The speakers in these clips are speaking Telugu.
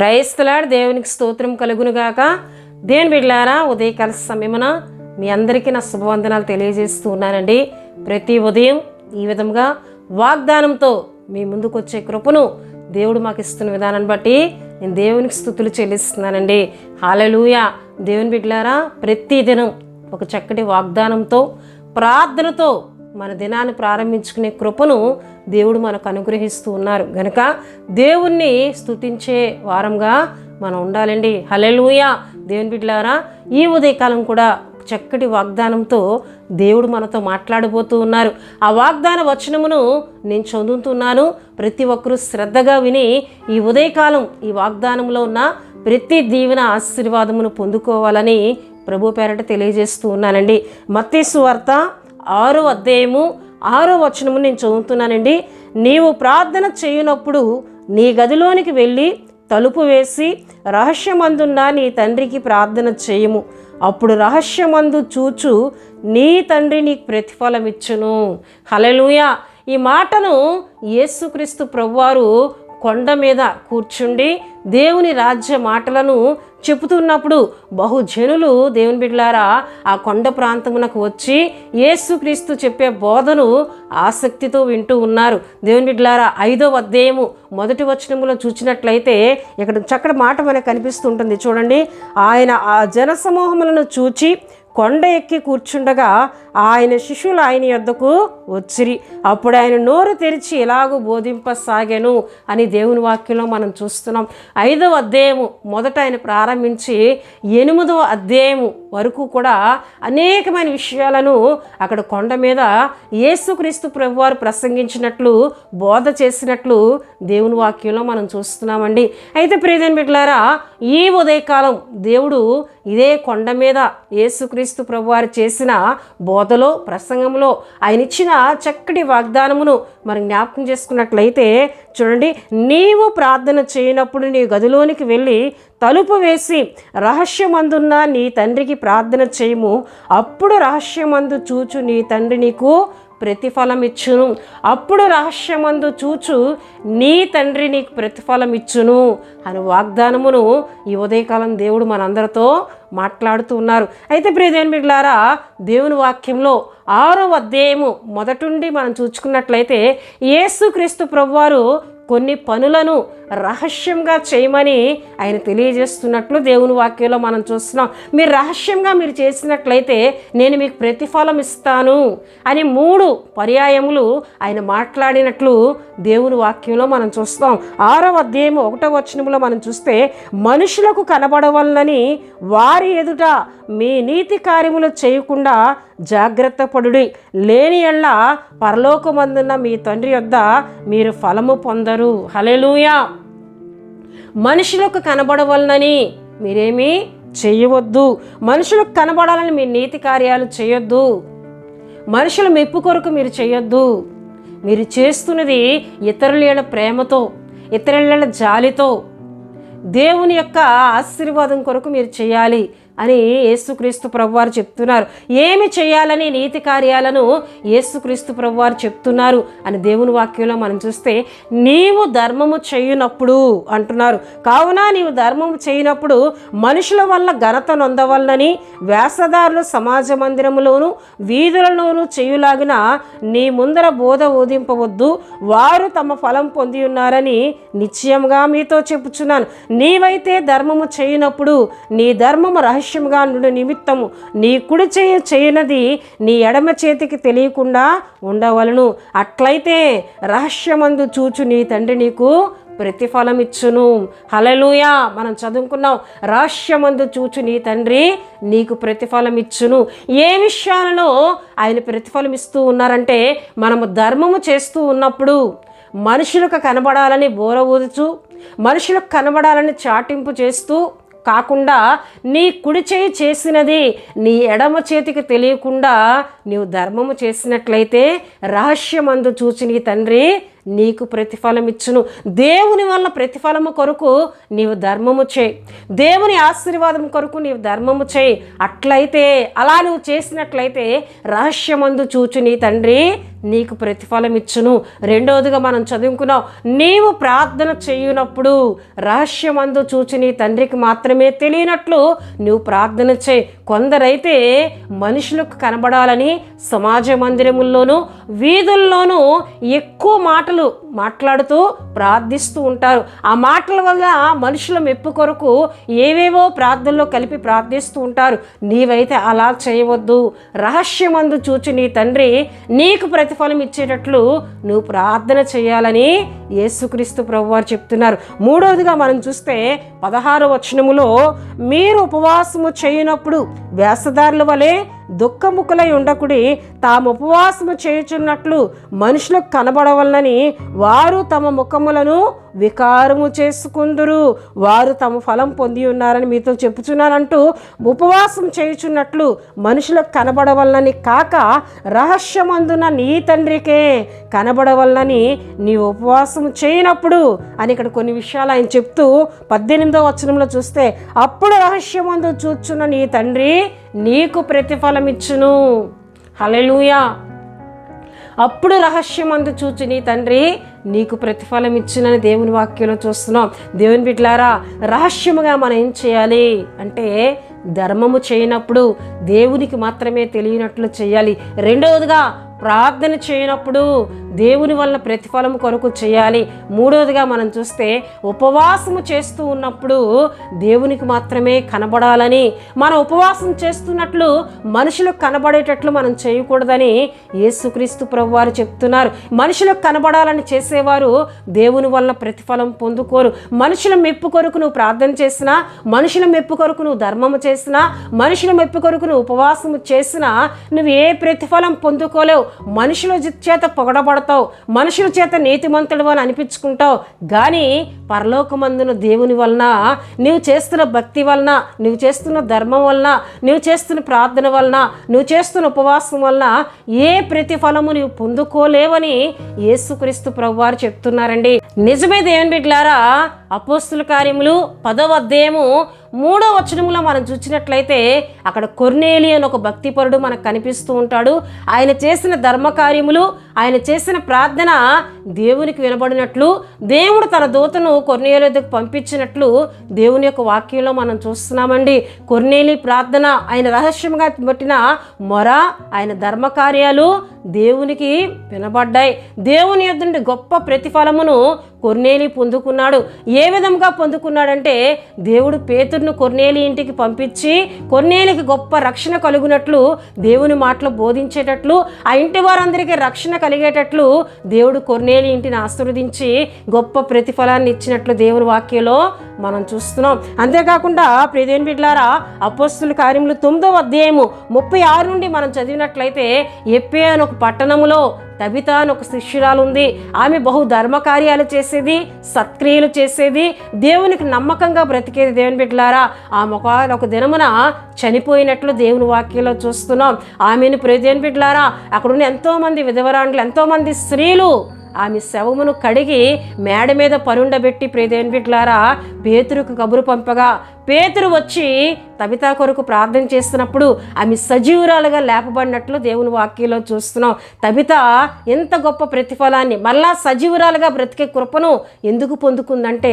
Praise the lord. దేవునికి స్తోత్రం కలుగునుగాక. దేవుని బిడ్డలారా, ఉదయకాల సమయమున మీ అందరికీ నా శుభవందనాలు తెలియజేస్తూ ఉన్నానండి. ప్రతి ఉదయం ఈ విధంగా వాగ్దానంతో మీ ముందుకు వచ్చే కృపను దేవుడు మాకు ఇస్తున్న విధానాన్ని బట్టి నేను దేవునికి స్తుతులు చెల్లిస్తున్నానండి. హల్లెలూయా. దేవుని బిడ్డలారా, ప్రతి దినం ఒక చక్కటి వాగ్దానంతో ప్రార్థనతో మన దినాన్ని ప్రారంభించుకునే కృపను దేవుడు మనకు అనుగ్రహిస్తూ ఉన్నారు గనుక దేవుణ్ణి స్తుతించే వారంగా మనం ఉండాలండి. హల్లెలూయా. దేవుని బిడ్డలారా, ఈ ఉదయకాలం కూడా చక్కటి వాగ్దానంతో దేవుడు మనతో మాట్లాడబోతూ ఉన్నారు. ఆ వాగ్దాన వచనమును నేను చదువుతున్నాను. ప్రతి ఒక్కరూ శ్రద్ధగా విని ఈ ఉదయకాలం ఈ వాగ్దానంలో ఉన్న ప్రతి దీవెన ఆశీర్వాదమును పొందుకోవాలని ప్రభు పేరట తెలియజేస్తూ ఉన్నానండి. మత్తయి సువార్త 6వ అధ్యాయము 6వ వచనము నేను చదువుతున్నానండి. నీవు ప్రార్థన చేయనప్పుడు నీ గదిలోనికి వెళ్ళి తలుపు వేసి రహస్యమందున్న నీ తండ్రికి ప్రార్థన చేయము. అప్పుడు రహస్యమందు చూచు నీ తండ్రి నీకు ప్రతిఫలం ఇచ్చును. హల్లెలూయా. ఈ మాటను యేసుక్రీస్తు ప్రభువారు కొండ మీద కూర్చుండి దేవుని రాజ్య మాటలను చెబుతున్నప్పుడు బహుజనులు దేవుని బిడ్డలారా ఆ కొండ ప్రాంతమునకు వచ్చి యేసుక్రీస్తు చెప్పే బోధను ఆసక్తితో వింటూ ఉన్నారు. దేవుని బిడ్డలారా, 5వ అధ్యాయము 1వ వచనములో చూసినట్లయితే ఇక్కడ చక్కటి మాట మనకు కనిపిస్తుంటుంది. చూడండి, ఆయన ఆ జనసమూహములను చూచి కొండ ఎక్కి కూర్చుండగా ఆయన శిష్యులు ఆయన యొద్దకు వచ్చిరి. అప్పుడు ఆయన నోరు తెరిచి ఎలాగూ బోధింపసాగాను అని దేవుని వాక్యంలో మనం చూస్తున్నాం. 5వ అధ్యాయము మొదట ఆయన ప్రారంభించి 8వ అధ్యాయము వరకు కూడా అనేకమైన విషయాలను అక్కడ కొండ మీద యేసుక్రీస్తు ప్రభువారు ప్రసంగించినట్లు బోధ చేసినట్లు దేవుని వాక్యంలో మనం చూస్తున్నామండి. అయితే ప్రియమైన బిడ్డలారా, ఈ ఉదయకాలం దేవుడు ఇదే కొండ మీద యేసుక్రీస్తు ప్రభువారు చేసిన బోధలో ప్రసంగంలో ఆయన ఇచ్చిన చక్కటి వాగ్దానమును మనం జ్ఞాపకం చేసుకున్నట్లయితే చూడండి, నీవు ప్రార్థన చేయనప్పుడు నీ గదిలోనికి వెళ్ళి తలుపు వేసి రహస్యమందున్న నీ తండ్రికి ప్రార్థన చేయము. అప్పుడు రహస్యమందు చూచు నీ తండ్రి నీకు ప్రతిఫలం ఇచ్చును. అప్పుడు రహస్యమందు చూచు నీ తండ్రి నీకు ప్రతిఫలం ఇచ్చును అని వాగ్దానమును ఈ ఉదయకాలం దేవుడు మనందరితో మాట్లాడుతూ ఉన్నారు. అయితే ప్రియ దేవుని బిడ్డలారా, దేవుని వాక్యంలో 6వ అధ్యాయము మొదటి మనం చూసుకున్నట్లయితే యేసుక్రీస్తు ప్రభువారు కొన్ని పనులను రహస్యంగా చేయమని ఆయన తెలియజేస్తున్నట్లు దేవుని వాక్యంలో మనం చూస్తున్నాం. మీరు రహస్యంగా మీరు చేసినట్లయితే నేను మీకు ప్రతిఫలం ఇస్తాను అని 3 పర్యాయములు ఆయన మాట్లాడినట్లు దేవుని వాక్యంలో మనం చూస్తాం. 6వ అధ్యాయం 1వ వచనంలో మనం చూస్తే మనుషులకు కనబడవలనని వారి ఎదుట మీ నీతి కార్యములు చేయకుండా జాగ్రత్త పడుడి, లేని ఎళ్ళ పరలోకమందున్న మీ తండ్రి యొద్ద మీరు ఫలము పొందరు. హల్లెలూయా. మనుషులకు కనబడవలనని మీరేమీ చేయవద్దు. మనుషులకు కనబడాలని మీ నీతి కార్యాలు చేయొద్దు. మనుషుల మెప్పు కొరకు మీరు చేయొద్దు. మీరు చేస్తున్నది ఇతరుల ప్రేమతో, ఇతరుల జాలితో, దేవుని యొక్క ఆశీర్వాదం కొరకు మీరు చేయాలి అని యేసుక్రీస్తు ప్రభువారు చెప్తున్నారు. ఏమి చేయాలని నీతి కార్యాలను యేసుక్రీస్తు ప్రభువారు చెప్తున్నారు అని దేవుని వాక్యంలో మనం చూస్తే నీవు ధర్మము చేయనప్పుడు అంటున్నారు. కావున నీవు ధర్మము చేయనప్పుడు మనుషుల వల్ల ఘనత నొందవలనని వేషధారులు సమాజ మందిరములోను వీధులలోనూ చేయులాగిన నీ ముందర బోధ బోధింపవద్దు. వారు తమ ఫలం పొంది ఉన్నారని నిశ్చయంగా మీతో చెప్పుచున్నాను. నీవైతే ధర్మము చేయనప్పుడు నీ ధర్మము రహస్యముగా నుండి నిమిత్తము నీ కుడి చేయనది నీ ఎడమ చేతికి తెలియకుండా ఉండవలను. అట్లయితే రహస్యమందు చూచు నీ తండ్రి నీకు ప్రతిఫలం ఇచ్చును. హల్లెలూయా. మనం చదువుకున్నాం, రహస్యమందు చూచు నీ తండ్రి నీకు ప్రతిఫలం ఇచ్చును. ఏ విషయాలలో ఆయన ప్రతిఫలం ఇస్తూ ఉన్నారంటే మనము ధర్మము చేస్తూ ఉన్నప్పుడు మనుషులకు కనబడాలని బోర ఊదుచు, మనుషులకు కనబడాలని చాటింపు చేస్తూ కాకుండా నీ కుడి చేయి చేసినది నీ ఎడమ చేతికి తెలియకుండా నీవు ధర్మము చేసినట్లయితే రహస్యమందు చూచి నీ తండ్రి నీకు ప్రతిఫలం ఇచ్చును. దేవుని వల్ల ప్రతిఫలము కొరకు నీవు ధర్మము చేయి, దేవుని ఆశీర్వాదం కొరకు నీవు ధర్మము చేయి. అట్లయితే అలా నువ్వు చేసినట్లయితే రహస్యమందు చూచు నీ తండ్రి నీకు ప్రతిఫలం ఇచ్చును. రెండవదిగా మనం చదువుకున్నాం, నీవు ప్రార్థన చేయునప్పుడు రహస్యమందు చూచి నీ తండ్రికి మాత్రమే తెలియనట్లు నువ్వు ప్రార్థన చేయి. కొందరైతే మనుషులకు కనబడాలని సమాజ మందిరముల్లోనూ వీధుల్లోనూ ఎక్కువ మాటలు మాట్లాడుతూ ప్రార్థిస్తూ ఉంటారు. ఆ మాటల వల్ల మనుషుల మెప్పు కొరకు ఏవేవో ప్రార్థనలో కలిపి ప్రార్థిస్తూ ఉంటారు. నీవైతే అలా చేయవద్దు. రహస్యమందు చూచి నీ తండ్రి నీకు ప్రతిఫలం ఇచ్చేటట్లు నువ్వు ప్రార్థన చేయాలని యేసుక్రీస్తు ప్రభువారు చెప్తున్నారు. మూడవదిగా మనం చూస్తే 16వ వచనములో, మీరు ఉపవాసము చేయనప్పుడు వేషధారుల వలె దుఃఖముఖులై ఉండకుడి, తాము ఉపవాసము చేయుచున్నట్లు మనుషులకు కనబడవలనని వారు తమ ముఖములను వికారము చేసుకుందురు, వారు తమ ఫలం పొంది ఉన్నారని మీతో చెప్పుచున్నానంటూ ఉపవాసం చేయుచున్నట్లు మనుషులకు కనబడవలనని కాక రహస్యమందున నీ తండ్రికే కనబడవలనని నీ ఉపవాసం చేయనప్పుడు అని ఇక్కడ కొన్ని విషయాలు ఆయన చెప్తూ 18వ వచనంలో చూస్తే, అప్పుడు రహస్యమందు చూచున్న నీ తండ్రి నీకు ప్రతిఫలం ఇచ్చును. హల్లెలూయా. అప్పుడు రహస్యమందు చూచి నీ తండ్రి నీకు ప్రతిఫలం ఇచ్చునని దేవుని వాక్యంలో చూస్తున్నాం. దేవుని బిడ్డలారా, రహస్యముగా మనం ఏం చేయాలి అంటే ధర్మము చేయనప్పుడు దేవునికి మాత్రమే తెలియనట్లు చేయాలి. రెండవదిగా ప్రార్థన చేయనప్పుడు దేవుని వల్ల ప్రతిఫలం కొరకు చేయాలి. మూడవదిగా మనం చూస్తే ఉపవాసము చేస్తూ ఉన్నప్పుడు దేవునికి మాత్రమే కనబడాలని, మనం ఉపవాసం చేస్తున్నట్లు మనుషులకు కనబడేటట్లు మనం చేయకూడదని యేసుక్రీస్తు ప్రభువారు చెప్తున్నారు. మనుషులకు కనబడాలని చేసేవారు దేవుని వల్ల ప్రతిఫలం పొందుకోరు. మనుషుల మెప్పు కొరకు నువ్వు ప్రార్థన చేసినా, మనుషుల మెప్పు కొరకు నువ్వు ధర్మము చేసినా, మనుషుల మెప్పు కొరకు నువ్వు ఉపవాసము చేసినా నువ్వు ఏ ప్రతిఫలం పొందుకోలేవు. మనుషుల చేత పొగడబడతావు, మనుషుల చేత నీతిమంతుడు అని అనిపించుకుంటావు. కానీ పరలోకమందున దేవుని వలన, నువ్వు చేస్తున్న భక్తి వలన, నువ్వు చేస్తున్న ధర్మం వలన, నువ్వు చేస్తున్న ప్రార్థన వలన, నువ్వు చేస్తున్న ఉపవాసం వలన ఏ ప్రతిఫలము నువ్వు పొందుకోలేవని యేసుక్రీస్తు ప్రభువారు చెప్తున్నారండి. నిజమే దేవుని బిడ్డలారా, అపోస్తుల కార్యములు 10వ అధ్యాయము 3వ వచనంలో మనం చూసినట్లయితే అక్కడ కొర్నేలి అని ఒక భక్తిపరుడు మనకు కనిపిస్తూ ఉంటాడు. ఆయన చేసిన ధర్మకార్యములు, ఆయన చేసిన ప్రార్థన దేవునికి వినబడినట్లు, దేవుడు తన దూతను కొర్నేలి వద్దకు పంపించినట్లు దేవుని యొక్క వాక్యంలో మనం చూస్తున్నామండి. కొర్నేలి ప్రార్థన, ఆయన రహస్యంగా పట్టిన మొర, ఆయన ధర్మకార్యాలు దేవునికి వినబడ్డాయి. దేవుని యొద్ద నుండి గొప్ప ప్రతిఫలమును కొర్నేలి పొందుకున్నాడు. ఏ విధంగా పొందుకున్నాడంటే దేవుడు పేతురును కొర్నేలి ఇంటికి పంపించి కొర్నేలికి గొప్ప రక్షణ కలుగునట్లు, దేవుని మాటలు బోధించేటట్లు, ఆ ఇంటి వారందరికీ రక్షణ కలిగేటట్లు దేవుడు కొర్నేలి ఇంటిని ఆశీర్వదించి గొప్ప ప్రతిఫలాన్ని ఇచ్చినట్లు దేవుని వాక్యంలో మనం చూస్తున్నాం. అంతేకాకుండా ప్రియదేవుని బిడ్డలారా, అపోస్తుల కార్యములు 9వ అధ్యాయము 36 నుండి మనం చదివినట్లయితే ఎప్పే అని ఒక పట్టణములో తబిత అని ఒక శిష్యురాలు ఉంది. ఆమె బహు ధర్మకార్యాలు చేసేది, సత్క్రియలు చేసేది, దేవునికి నమ్మకంగా బ్రతికేది. దేవుని బిడ్డలారా, ఆమె ఒక దినమున చనిపోయినట్లు దేవుని వాక్యంలో చూస్తున్నాం. ఆమెను దేవుని బిడ్డలారా, అక్కడున్న ఎంతోమంది విధవరాండ్లు, ఎంతోమంది స్త్రీలు ఆమె శవమును కడిగి మేడ మీద పరుండబెట్టి దేవుని బిడ్డలారా పేతురుకు కబురు పంపగా పేతురు వచ్చి తబిత కొరకు ప్రార్థన చేస్తున్నప్పుడు ఆమె సజీవురాలుగా లేపబడినట్లు దేవుని వాక్యంలో చూస్తున్నాం. తబిత ఎంత గొప్ప ప్రతిఫలాన్ని, మళ్ళా సజీవురాలుగా బ్రతికే కృపను ఎందుకు పొందుకుందంటే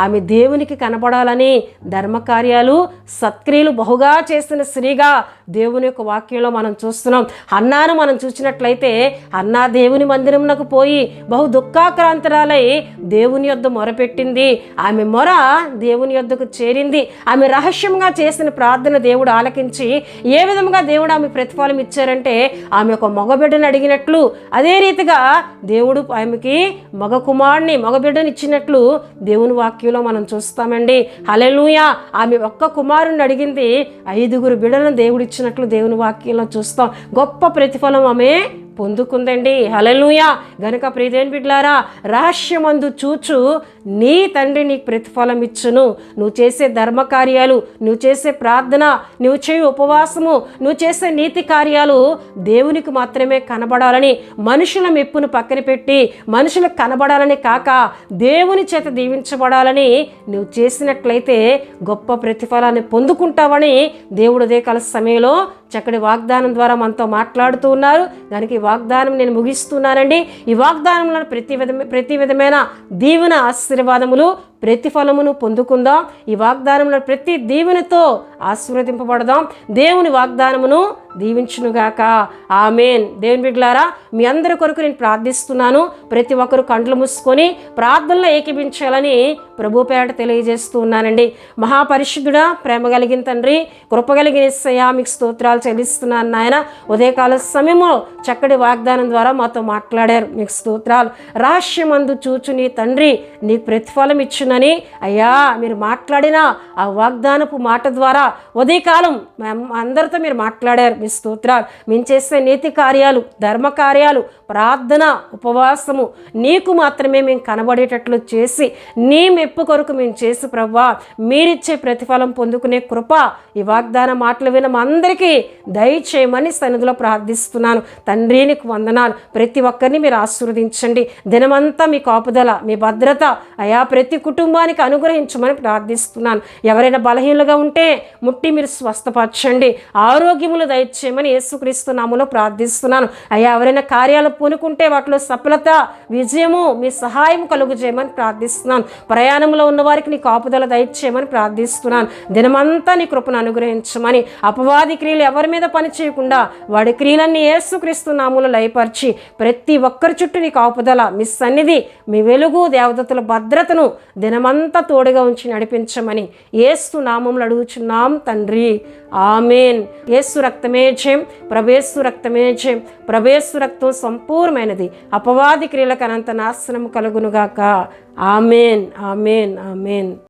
ఆమె దేవునికి కనబడాలని ధర్మకార్యాలు, సత్క్రియలు బహుగా చేసిన స్త్రీగా దేవుని యొక్క వాక్యంలో మనం చూస్తున్నాం. హన్నాను మనం చూసినట్లయితే హన్నా దేవుని మందిరమునకు పోయి బహు దుఃఖాక్రాంతరాలై దేవుని యొద్ద మొరపెట్టింది. ఆమె మొర దేవుని యొద్దకు చేరింది. ఆమె రహస్యంగా చేసిన ప్రార్థన దేవుడు ఆలకించి ఏ విధంగా దేవుడు ఆమె ప్రతిఫలం ఇచ్చారంటే ఆమె ఒక మగబిడ్డను అడిగినట్లు, అదే రీతిగా దేవుడు ఆమెకి మగ కుమారుని, మగబిడ్డను ఇచ్చినట్లు దేవుని వాక్యంలో మనం చూస్తామండి. హల్లెలూయా. ఆమె ఒక్క కుమారుని అడిగింది, 5 బిడ్డలను దేవుడు ఇచ్చినట్లు దేవుని వాక్యంలో చూస్తాం. గొప్ప ప్రతిఫలం ఆమె పొందుకుందండి. హల్లెలూయా. గనుక ప్రియదేవుని బిడ్డలారా, రహస్యమందు చూచు నీ తండ్రి నీకు ప్రతిఫలం ఇచ్చును. నువ్వు చేసే ధర్మకార్యాలు, నువ్వు చేసే ప్రార్థన, నువ్వు చేయు ఉపవాసము, నువ్వు చేసే నీతి కార్యాలు దేవునికి మాత్రమే కనబడాలని, మనుషుల మెప్పును పక్కన పెట్టి మనుషులకు కనబడాలని కాక దేవుని చేత దీవించబడాలని నువ్వు చేసినట్లయితే గొప్ప ప్రతిఫలాన్ని పొందుకుంటావని దేవుడు ఉదయకాల సమయంలో చక్కటి వాగ్దానం ద్వారా మనతో మాట్లాడుతూ ఉన్నారు. దానికి ఈ వాగ్దానం నేను ముగిస్తున్నానండి. ఈ వాగ్దానంలో ప్రతి విధమైన దీవెన, ఆశీర్వాదములు, ప్రతిఫలమును పొందుకుందాం. ఈ వాగ్దానంలో ప్రతి దీవెనతో ఆశీర్వదింపబడదాం. దేవుని వాగ్దానమును దీవించునుగాక. ఆమేన్. దేవుని బిడ్డలారా, మీ అందరి కొరకు నేను ప్రార్థిస్తున్నాను. ప్రతి ఒక్కరు కండ్లు మూసుకొని ప్రార్థనలో ఏకీభించాలని ప్రభు పేరట తెలియజేస్తూ ఉన్నానండి. మహాపరిశుద్ధుడా, ప్రేమ కలిగిన తండ్రి, కృప కలిగిన యేసయ్యా, మీకు స్తోత్రాలు చెల్లిస్తున్నాను నాయన. ఉదయకాల సమయంలో చక్కటి వాగ్దానం ద్వారా మాతో మాట్లాడారు, మీకు స్తోత్రాలు. రహస్యమందు చూచు నీ తండ్రి నీకు ప్రతిఫలం ఇచ్చునని అయ్యా మీరు మాట్లాడిన ఆ వాగ్దానపు మాట ద్వారా ఉదయకాలం అందరితో మీరు మాట్లాడారు, మీ స్తోత్రాలు. మేము చేసే నీతి కార్యాలు, ధర్మ కార్యాలు, ప్రార్థన, ఉపవాసము నీకు మాత్రమే మేము కనబడేటట్లు చేసి నీ మెప్పు కొరకు మేము చేసి ప్రభువా మీరిచ్చే ప్రతిఫలం పొందుకునే కృప ఈ వాగ్దాన మాటలు విన అందరికీ దయచేయమని సన్నిధిలో ప్రార్థిస్తున్నాను. తండ్రి నీకు వందనాలు. ప్రతి ఒక్కరిని మీరు ఆశీర్వదించండి. దినమంతా మీ కాపుదల, మీ భద్రత అయా ప్రతి కుటుంబానికి అనుగ్రహించమని ప్రార్థిస్తున్నాను. ఎవరైనా బలహీనలుగా ఉంటే ముట్టి మీరు స్వస్థపరచండి, ఆరోగ్యములు దయచేయమని యేసుక్రీస్తు నామములో ప్రార్థిస్తున్నాను. అయ్యా ఎవరైనా కార్యాలు పూనుకుంటే వాటిలో సఫలత, విజయము, మీ సహాయం కలుగు చేయమని ప్రార్థిస్తున్నాను. ప్రయాణంలో ఉన్న వారికి నీ కాపుదల దయచేయమని ప్రార్థిస్తున్నాను. దినమంతా నీ కృపను అనుగ్రహించమని, అపవాది క్రియలు ఎవరి మీద పని చేయకుండా వాడి క్రియలన్నీ యేసుక్రీస్తు నామములో లయపరిచి ప్రతి ఒక్కరి చుట్టూ నీ కాపుదల, మీ సన్నిధి, మీ వెలుగు, దేవదత్తుల భద్రతను దినమంతా తోడుగా ఉంచి నడిపించమని యేసు నామములో అడుగుచున్నాం తండ్రి. ఆమేన్. యేసు రక్తమే జయం, ప్రభేసు రక్తమే జయం, ప్రభేసు రక్తం సంపూర్ణమైనది. అపవాది క్రియలకు అనంత నాశనం కలుగునుగాక. ఆమేన్, ఆమేన్, ఆమేన్.